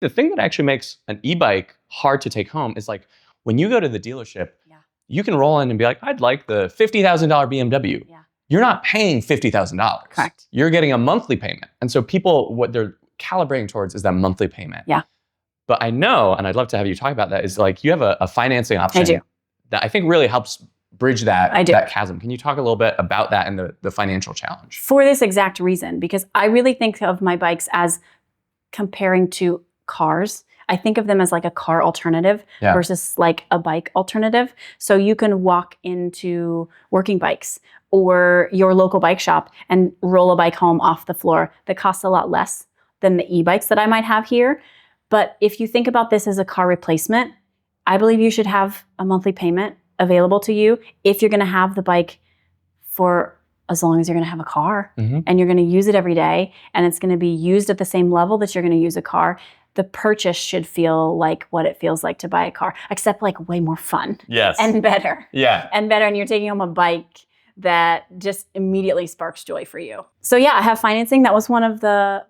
The thing that actually makes an e-bike hard to take home is like when you go to the dealership, you can roll in and be like, I'd like the $50,000 BMW. Yeah. You're not paying $50,000. Correct. You're getting a monthly payment. And so people, what they're calibrating towards is that monthly payment. Yeah. But I know, and I'd love to have you talk about that, is like you have a financing option I do. that I think really helps bridge that chasm. Can you talk a little bit about that and the financial challenge? For this exact reason, because I really think of my bikes as comparing to cars. I think of them as like a car alternative versus like a bike alternative. So you can walk into Working Bikes or your local bike shop and roll a bike home off the floor that costs a lot less than the e-bikes that I might have here. But if you think about this as a car replacement, I believe you should have a monthly payment available to you if you're going to have the bike for as long as you're going to have a car and you're going to use it every day and it's going to be used at the same level that you're going to use a car. The purchase should feel like what it feels like to buy a car, except like way more fun. Yes. And better. Yeah. And better. And you're taking home a bike that just immediately sparks joy for you. So yeah, I have financing. That was one of the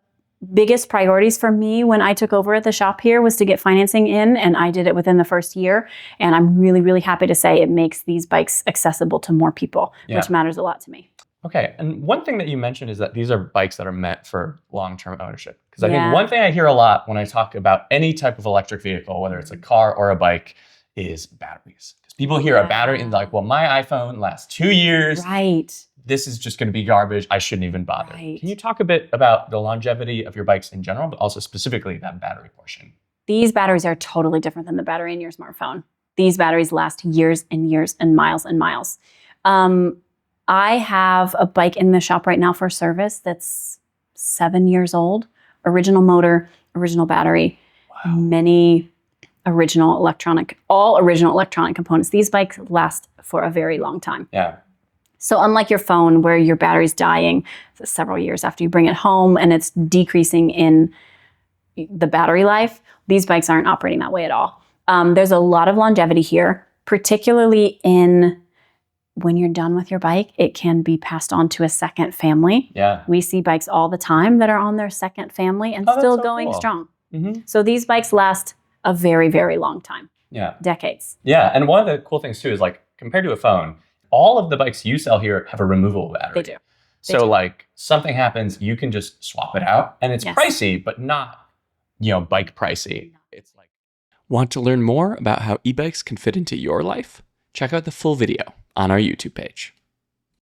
biggest priorities for me when I took over at the shop here, was to get financing in, and I did it within the first year. And I'm really, really happy to say it makes these bikes accessible to more people, which matters a lot to me. Okay, and one thing that you mentioned is that these are bikes that are meant for long-term ownership. Because I think one thing I hear a lot when I talk about any type of electric vehicle, whether it's a car or a bike, is batteries. Because people hear a battery and like, well, my iPhone lasts 2 years. Right. This is just going to be garbage. I shouldn't even bother. Right. Can you talk a bit about the longevity of your bikes in general, but also specifically that battery portion? These batteries are totally different than the battery in your smartphone. These batteries last years and years and miles and miles. I have a bike in the shop right now for service that's 7 years old. Original motor, original battery, many original electronic, all original electronic components. These bikes last for a very long time. Yeah. So unlike your phone where your battery's dying several years after you bring it home and it's decreasing in the battery life, these bikes aren't operating that way at all. There's a lot of longevity here, particularly in when you're done with your bike, it can be passed on to a second family. Yeah. We see bikes all the time that are on their second family and still going strong. So these bikes last a very, very long time. Yeah. Decades. Yeah, and one of the cool things too is like compared to a phone, all of the bikes you sell here have a removable battery. They do. So like something happens, you can just swap it out, and it's pricey, but not, bike pricey. It's like, want to learn more about how e-bikes can fit into your life? Check out the full video on our YouTube page.